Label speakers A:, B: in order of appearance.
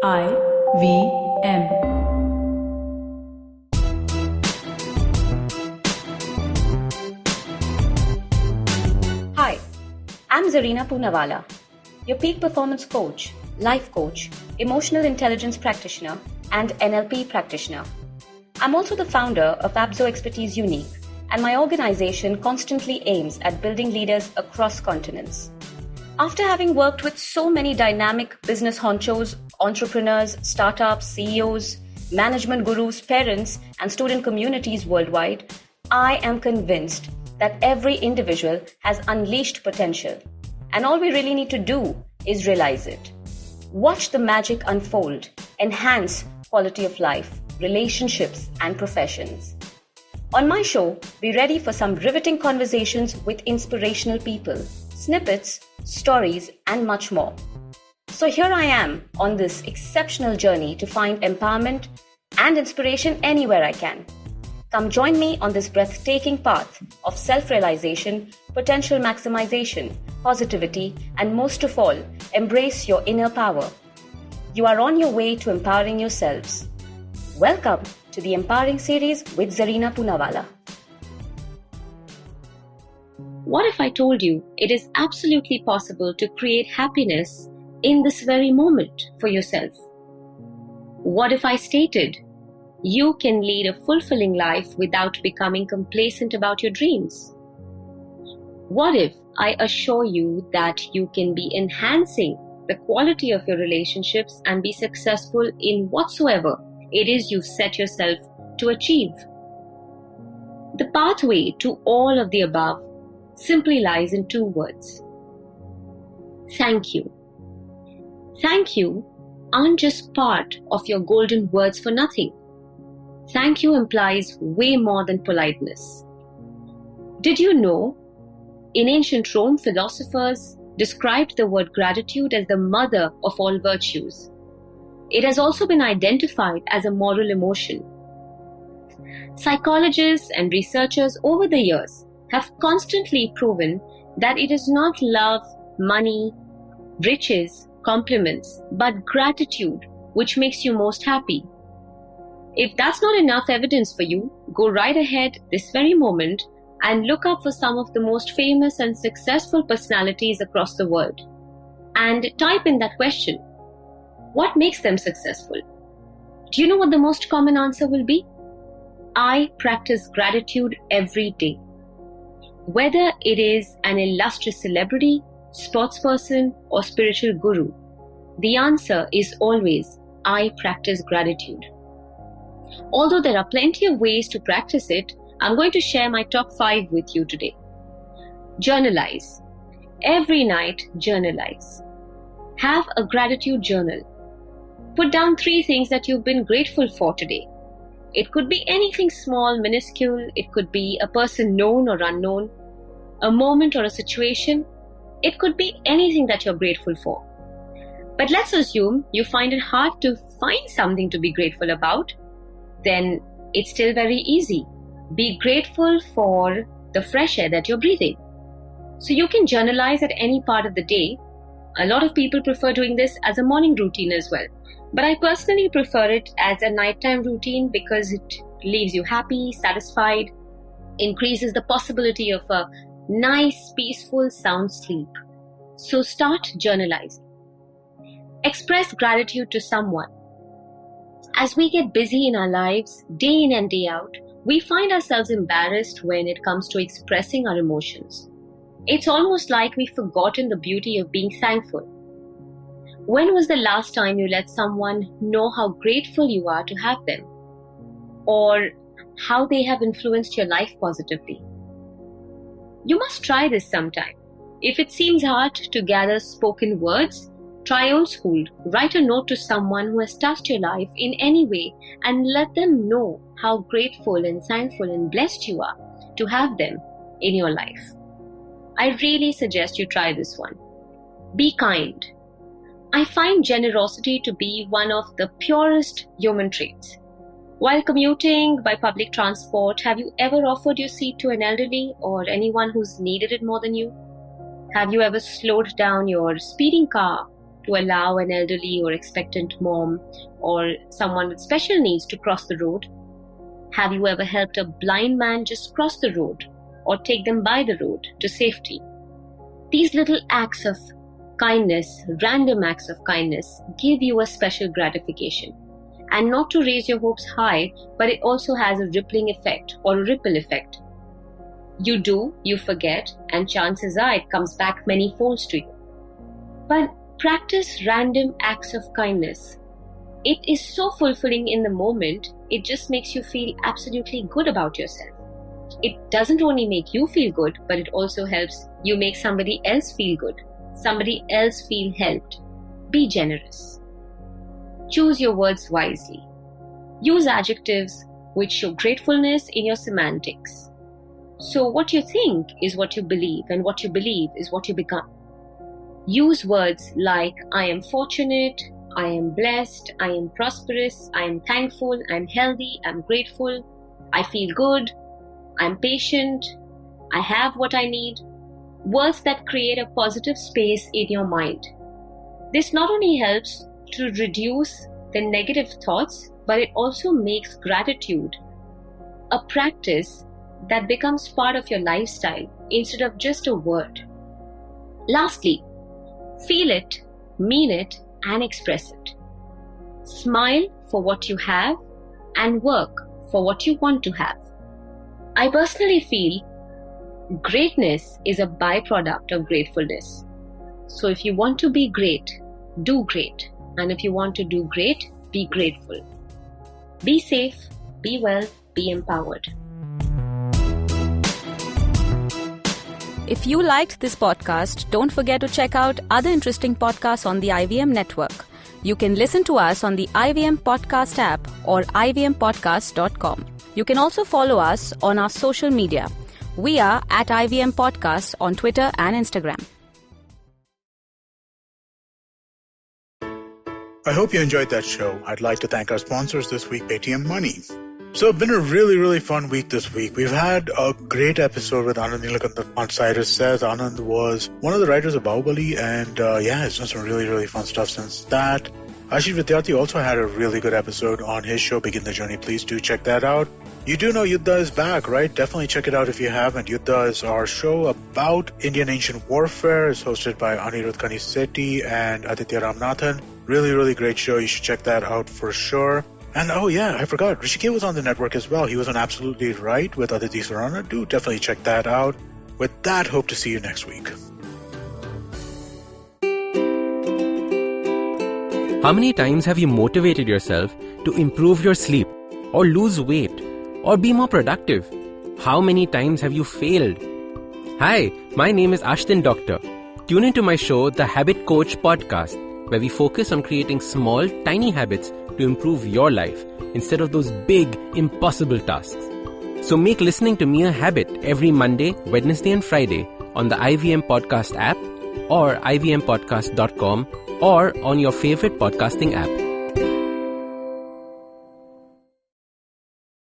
A: IVM.
B: Hi, I'm Zarina Poonawalla, your peak performance coach, life coach, emotional intelligence practitioner, and NLP practitioner. I'm also the founder of Abzo Expertise Unique, and my organization constantly aims at building leaders across continents. After having worked with so many dynamic business honchos, entrepreneurs, startups, CEOs, management gurus, parents, and student communities worldwide, I am convinced that every individual has unleashed potential, and all we really need to do is realize it. Watch the magic unfold, enhance quality of life, relationships, and professions. On my show, be ready for some riveting conversations with inspirational people, snippets, stories, and much more. So here I am on this exceptional journey to find empowerment and inspiration anywhere I can. Come join me on this breathtaking path of self-realization, potential maximization, positivity, and most of all, embrace your inner power. You are on your way to empowering yourselves. Welcome to the Empowering Series with Zarina Poonawalla. What if I told you it is absolutely possible to create happiness in this very moment for yourself? What if I stated you can lead a fulfilling life without becoming complacent about your dreams? What if I assure you that you can be enhancing the quality of your relationships and be successful in whatsoever it is you've set yourself to achieve? The pathway to all of the above simply lies in two words. Thank you. Thank you aren't just part of your golden words for nothing. Thank you implies way more than politeness. Did you know, in ancient Rome, philosophers described the word gratitude as the mother of all virtues. It has also been identified as a moral emotion. Psychologists and researchers over the years have constantly proven that it is not love, money, riches, compliments, but gratitude which makes you most happy. If that's not enough evidence for you, go right ahead this very moment and look up for some of the most famous and successful personalities across the world and type in that question. What makes them successful? Do you know what the most common answer will be? I practice gratitude every day. Whether it is an illustrious celebrity, sportsperson, or spiritual guru, the answer is always, I practice gratitude. Although there are plenty of ways to practice it, I'm going to share my top 5 with you today. Journalize. Every night, journalize. Have a gratitude journal. Put down 3 things that you've been grateful for today. It could be anything small, minuscule. It could be a person known or unknown, a moment or a situation. It could be anything that you're grateful for. But let's assume you find it hard to find something to be grateful about. Then it's still very easy. Be grateful for the fresh air that you're breathing. So you can journalize at any part of the day. A lot of people prefer doing this as a morning routine as well. But I personally prefer it as a nighttime routine because it leaves you happy, satisfied, increases the possibility of a nice, peaceful, sound sleep. So start journalizing. Express gratitude to someone. As we get busy in our lives, day in and day out, we find ourselves embarrassed when it comes to expressing our emotions. It's almost like we've forgotten the beauty of being thankful. When was the last time you let someone know how grateful you are to have them? Or how they have influenced your life positively? You must try this sometime. If it seems hard to gather spoken words, try old school. Write a note to someone who has touched your life in any way and let them know how grateful and thankful and blessed you are to have them in your life. I really suggest you try this one. Be kind. I find generosity to be one of the purest human traits. While commuting by public transport, have you ever offered your seat to an elderly or anyone who's needed it more than you? Have you ever slowed down your speeding car to allow an elderly or expectant mom or someone with special needs to cross the road? Have you ever helped a blind man just cross the road or take them by the road to safety? These little acts of kindness, random acts of kindness, give you a special gratification. And not to raise your hopes high, but it also has a rippling effect or a ripple effect. You do, you forget, and chances are it comes back many folds to you. But practice random acts of kindness. It is so fulfilling in the moment, it just makes you feel absolutely good about yourself. It doesn't only make you feel good, but it also helps you make somebody else feel good, somebody else feel helped. Be generous. Choose your words wisely. Use adjectives which show gratefulness in your semantics. So what you think is what you believe, and what you believe is what you become. Use words like I am fortunate, I am blessed, I am prosperous, I am thankful, I am healthy, I am grateful, I feel good, I am patient, I have what I need. Words that create a positive space in your mind. This not only helps to reduce the negative thoughts, but it also makes gratitude a practice that becomes part of your lifestyle instead of just a word. Lastly, feel it, mean it, and express it. Smile for what you have and work for what you want to have. I personally feel greatness is a byproduct of gratefulness. So if you want to be great, do great. And if you want to do great, be grateful. Be safe, be well, be empowered.
A: If you liked this podcast, don't forget to check out other interesting podcasts on the IVM network. You can listen to us on the IVM Podcast app or ivmpodcast.com. You can also follow us on our social media. We are at IVM Podcast on Twitter and Instagram.
C: I hope you enjoyed that show. I'd like to thank our sponsors this week, Paytm Money. So it's been a really, really fun week this week. We've had a great episode with Anand Nilakanthan on Cyrus Says. Anand was one of the writers of Bahubali, and it's done some really, really fun stuff since that. Ashish Vidyarthi also had a really good episode on his show, Begin the Journey. Please do check that out. You do know Yuddha is back, right? Definitely check it out if you haven't. Yuddha is our show about Indian ancient warfare. It's hosted by Anirudh Kanisetti and Aditya Ramanathan. Really, really great show. You should check that out for sure. And I forgot. Rishikesh was on the network as well. He was on Absolutely Right with Aditi Sarana. Do definitely check that out. With that, hope to see you next week.
D: How many times have you motivated yourself to improve your sleep or lose weight or be more productive? How many times have you failed? Hi, my name is Ashton Doctor. Tune into my show, The Habit Coach Podcast, where we focus on creating small, tiny habits to improve your life instead of those big, impossible tasks. So make listening to me a habit every Monday, Wednesday and Friday on the IVM Podcast app or ivmpodcast.com or on your favorite podcasting app.